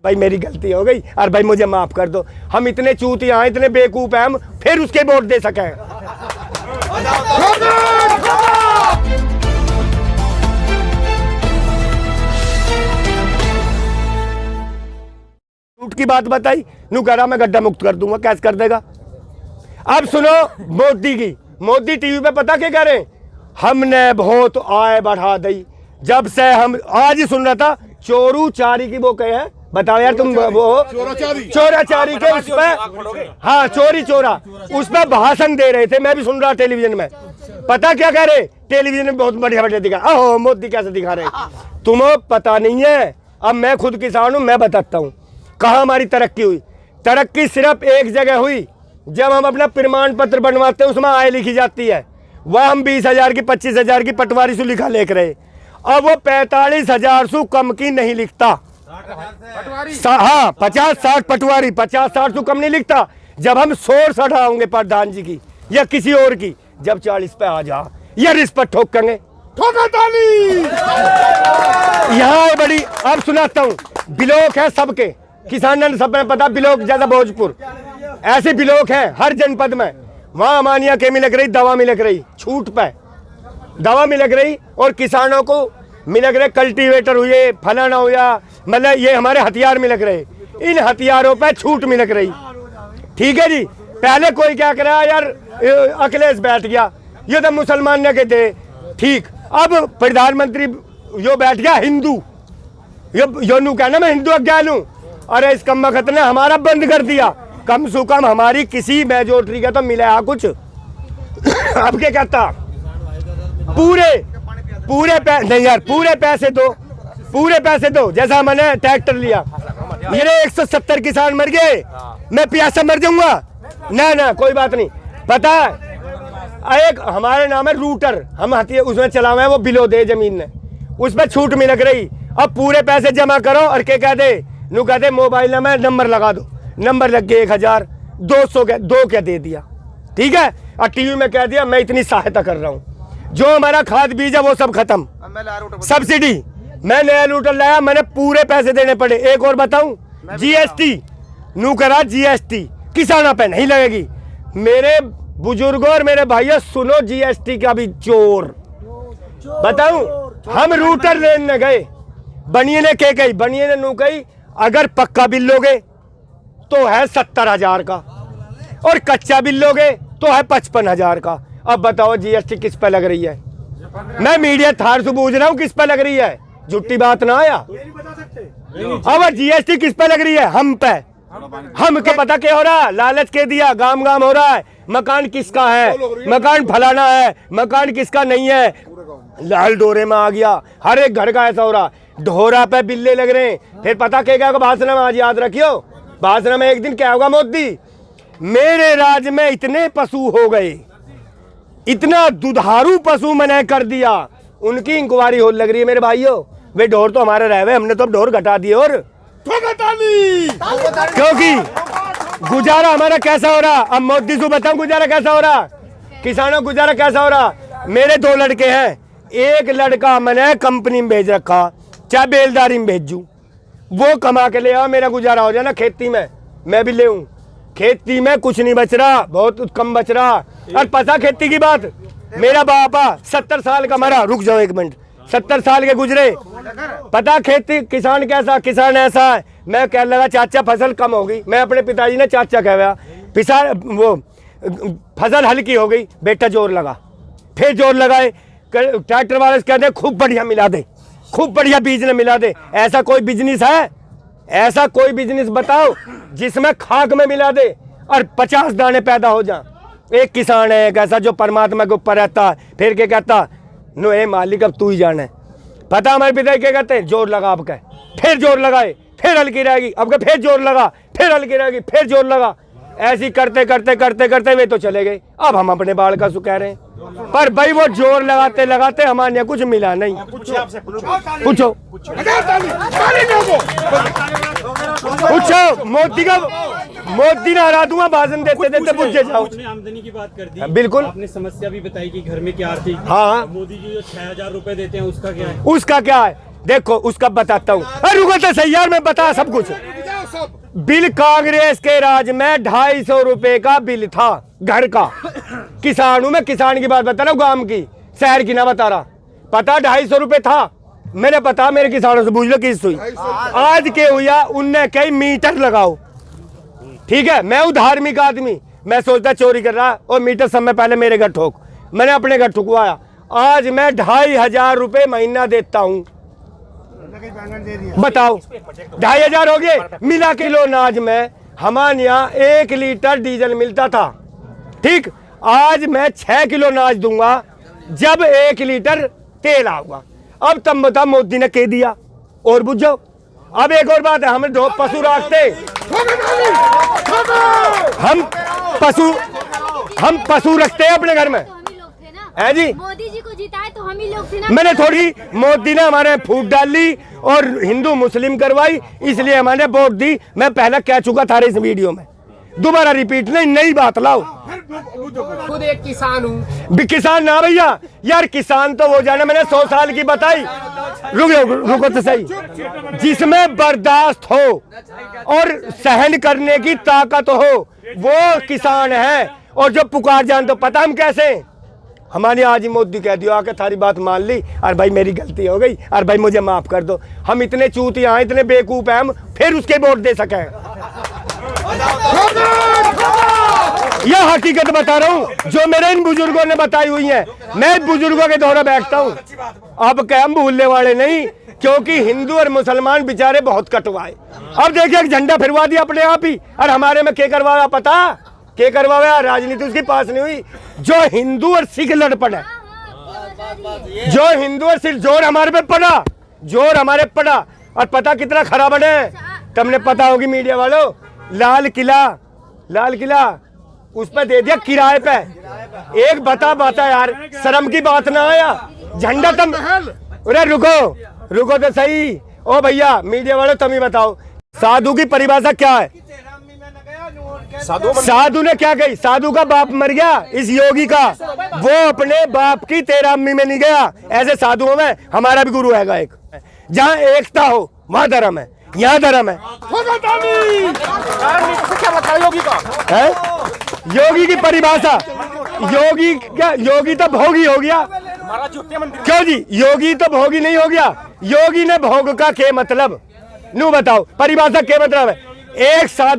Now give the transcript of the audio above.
भाई मेरी गलती हो गई और भाई मुझे माफ कर दो। हम इतने चूतिया हैं, इतने बेवकूफ हैं, हम फिर उसके वोट दे सके। झूठ की बात बताई, नू कह रहा मैं गड्ढा मुक्त कर दूंगा, कैसे कर देगा। अब सुनो मोदी की, मोदी टीवी पे पता क्या कह रहे हैं, हमने बहुत आय बढ़ा दी। जब से हम आज ही सुन रहा था चोरू चारी की वो कहे हैं, बताओ यार तुम, वो चोराचारी के उस पर, हाँ चोरी चोरा उस पर भाषण दे रहे थे, मैं भी सुन रहा टेलीविजन में। पता क्या कह रहे, टेलीविजन में बहुत बढ़िया बढ़िया दिखा, ओहो मोदी कैसे दिखा रहे, तुम्हें पता नहीं है। अब मैं खुद किसान हूं, मैं बताता हूँ कहाँ हमारी तरक्की हुई। तरक्की सिर्फ एक जगह हुई, जब हम अपना प्रमाण पत्र बनवाते हैं उसमें आय लिखी जाती है, वह हम 20,000 की 25,000 की पटवारी से लिखा लेकर रहे। अब वो 45,000 से कम की नहीं लिखता। हाँ 50-60 पटवारी 50-60 से कम नहीं लिखता। जब हम सोर्स हटाओगे प्रधान जी की या किसी और की, जब 40 पे आ जा या रिश्वत ठोकेंगे, यहाँ बड़ी। अब सुनाता हूँ, ब्लॉक है सबके, किसानों सब में पता, ब्लॉक जैसा भोजपुर ऐसे ब्लॉक है हर जनपद में। वहाँ अमानिया के मिलक रही, दवा मिलक रही, छूट पे दवा मिलक रही, और किसानों को मिलक रहे कल्टीवेटर हुए, फलाना हुआ, मतलब ये हमारे हथियार मिलक रहे, इन हथियारों पे छूट मिलक रही। ठीक है जी। पहले कोई क्या करा यार, अखिलेश बैठ गया, ये तो मुसलमान ने कहते ठीक। अब प्रधानमंत्री यो बैठ गया हिंदू, यो नू कहना मैं हिंदू अज्ञान हूँ। अरे इस कम वक्त ने हमारा बंद कर दिया, कम से कम हमारी किसी मेजोरिटी का तो मिला कुछ। अब क्या कहता, पूरे नहीं यार, पूरे पैसे दो, पूरे पैसे दो। जैसा मैंने ट्रैक्टर लिया, मेरे 170 किसान मर गए, मैं प्यासा मर जाऊंगा ना, ना कोई बात नहीं। पता है एक हमारे नाम है रूटर, हम उसमें चला हुआ है, वो बिलो दे जमीन ने, उस पर छूट मिलक रही। अब पूरे पैसे जमा करो और क्या कह दे, नू कहते मोबाइल में नंबर लगा दो, नंबर लग गए 1,000-200 के 2 क्या दे दिया। ठीक है, और टीवी में कह दिया मैं इतनी सहायता कर रहा हूँ। जो हमारा खाद बीज है वो सब खत्म, सब्सिडी। मैं नया लूटर लाया, मैंने पूरे पैसे देने पड़े। एक और बताऊं, जीएसटी नू करा, जीएसटी किसानों पे नहीं लगेगी। मेरे बुजुर्गों और मेरे भाइयों सुनो, जीएसटी का भी चोर बताऊं। हम रूटर लेने गए, बनिए ने के कही, बनिए ने नू कही अगर पक्का बिल लोगे तो है 70,000 का, और कच्चा बिल लोगे तो है 55,000 का। अब बताओ जीएसटी किस पे लग रही है? मैं मीडिया थार से पूछ रहा हूँ किस पे लग रही है, झूठी बात ना आया। अब जीएसटी किस पे लग रही है? हम पे। हम के पता क्या हो रहा है, लालच के दिया, गाम गाम हो रहा है, मकान किसका है, मकान फलाना है, मकान किसका नहीं है, लाल डोरे में आ गया। हर एक घर का ऐसा हो रहा, ढोरा पे बिल्ले लग रहे हैं। फिर पता क्या होगा भाषण में, आज याद रखियो, भाषण में एक दिन क्या होगा, मोदी मेरे राज्य में इतने पशु हो गए, इतना दुधारू पशु मैंने कर दिया, उनकी इंक्वायरी हो लग रही है। मेरे भाइयों, वे ढोर तो हमारे रह गए, हमने तो ढोर घटा दिए। और क्योंकि गुजारा हमारा कैसा हो रहा, अब मोदी से बताऊं गुजारा कैसा हो रहा, किसानों गुजारा कैसा हो रहा। मेरे 2 लड़के हैं, एक लड़का मैंने कंपनी में भेज रखा, चाहे बेलदारी में भेजूं, वो कमा के ले आओ, मेरा गुजारा हो जाए ना। खेती में मैं भी ले हूं, खेती में कुछ नहीं बच रहा, बहुत कम बच रहा। और पता खेती की बात, मेरा बापा 70 साल का मरा, रुक जाओ 1 मिनट, 70 साल के गुजरे। पता खेती किसान कैसा, किसान ऐसा है। मैं कह लगा चाचा फसल कम हो गई, मैं अपने पिताजी ने चाचा कहवा, वो फसल हल्की हो गई, बेटा जोर लगा, फिर जोर लगाए, ट्रैक्टर वाले कहते खूब बढ़िया मिला दे, खूब बढ़िया बीज ने मिला दे। ऐसा कोई बिजनेस है, ऐसा कोई बिजनेस बताओ जिसमें खाक में मिला दे और 50 दाने पैदा हो जाए। एक किसान है एक ऐसा जो परमात्मा के ऊपर रहता है, फिर क्या कहता, नो ए मालिक अब तू ही जाने। पता हमारे पिता क्या कहते हैं, जोर लगा, अब कह फिर जोर लगाए, फिर हल्की रहेगी, अब कह फिर जोर लगा, फिर हल्की रहेगी, फिर जोर लगा। ऐसी करते करते करते करते वे तो चले गए। अब हम अपने बाल का सु कह रहे हैं, पर भाई वो जोर लगाते लगाते हमारे यहाँ कुछ मिला नहीं। पूछो पूछो मोदी का, मोदी ने हरा दूंगा भाषण देते देते पूछे जाओ। आमदनी की बात कर दी, बिल्कुल आपने समस्या भी बताई कि घर में क्या आर्थिक। हाँ मोदी जी जो 6,000 रुपए देते हैं उसका क्या है? उसका क्या है, देखो उसका बताता हूँ। अरे रुको तो सही यार, मैं बता सब कुछ। बिल कांग्रेस के राज में 250 रुपए का बिल था घर का। किसान हूं मैं, किसान की बात बता रहा हूँ, गांव की, शहर की ना बता रहा। पता 250 रुपए था, मैंने पता मेरे किसानों से पूछ लो किस हुई। आज के हुआ उनने कई मीटर लगाओ, ठीक है। मैं हूँ धार्मिक आदमी, मैं सोचता चोरी कर रहा और मीटर समय पहले मेरे घर ठोक, मैंने अपने घर ठुकवाया। आज मैं 2500 रुपए महीना देता हूँ, बताओ 2500 हो गए। मिला किलो अनाज में हमारे यहाँ 1 लीटर डीजल मिलता था, ठीक। आज मैं 6 किलो अनाज दूंगा जब 1 लीटर तेल आऊगा। अब तुम बताओ मोदी ने कह दिया और बुझ जाओ। अब एक और बात है, हमें दो पशु रखते, हम पशु रखते हैं अपने घर में, है जी। मोदी जी को जिताए तो हम ही लोग थे ना। मैंने थोड़ी, मोदी ने हमारे फूट डाली और हिंदू मुस्लिम करवाई, इसलिए हमारे वोट दी। मैं पहले कह चुका था इस वीडियो में, दोबारा रिपीट नहीं, नई बात लाओ। खुद एक किसान हूँ। किसान ना भैया, यार किसान तो वो जाने, मैंने 100 साल की बताई। रुको तो सही, जिसमें बर्दाश्त हो और सहन करने की ताकत हो वो किसान है। और जो पुकार जान तो पता हम कैसे, हमारे आज ही मोदी कह दियो आके थारी बात मान ली, और भाई मेरी गलती हो गई, और भाई मुझे माफ कर दो। हम इतने चूतिया, इतने बेवकूफ हैं, हम फिर उसके वोट दे सके। यह हकीकत बता रहा हूँ जो मेरे इन बुजुर्गों ने बताई हुई है। मैं बुजुर्गों के दौरे बैठता हूँ, अब क्या हम भूलने वाले नहीं, क्योंकि हिंदू और मुसलमान बेचारे बहुत कटवाए। अब देखिए एक झंडा फिरवा दिया अपने आप ही, और हमारे में क्या करवाया पता, क्या करवाया, राजनीति उसके पास नहीं हुई। जो हिंदू और सिख लड़ पड़े, जो हिंदू और सिख जोर हमारे पे पड़ा, जोर हमारे पड़ा। और पता कितना खराब बने, तुमने पता होगी मीडिया वालों, लाल किला उस पर दे दिया किराए पे। एक बता यार, शर्म की बात ना आया, झंडा तुम, अरे रुको तो सही। ओ भैया मीडिया वालों तुम ही बताओ, साधु की परिभाषा क्या है? साधु ने क्या कही? साधु का बाप मर गया, इस योगी का, वो अपने बाप की 13 अम्मी में नहीं गया। ऐसे साधुओं में हमारा भी गुरु हैगा एक, जहाँ एकता हो वहाँ धर्म है, यहाँ धर्म है। क्या बताओ योगी का है? योगी की परिभाषा, योगी क्या, योगी तो भोगी हो गया। क्यों जी, योगी तो भोगी नहीं हो गया। योगी ने भोग का क्या मतलब, नू बताओ, परिभाषा क्या मतलब है? एक साधु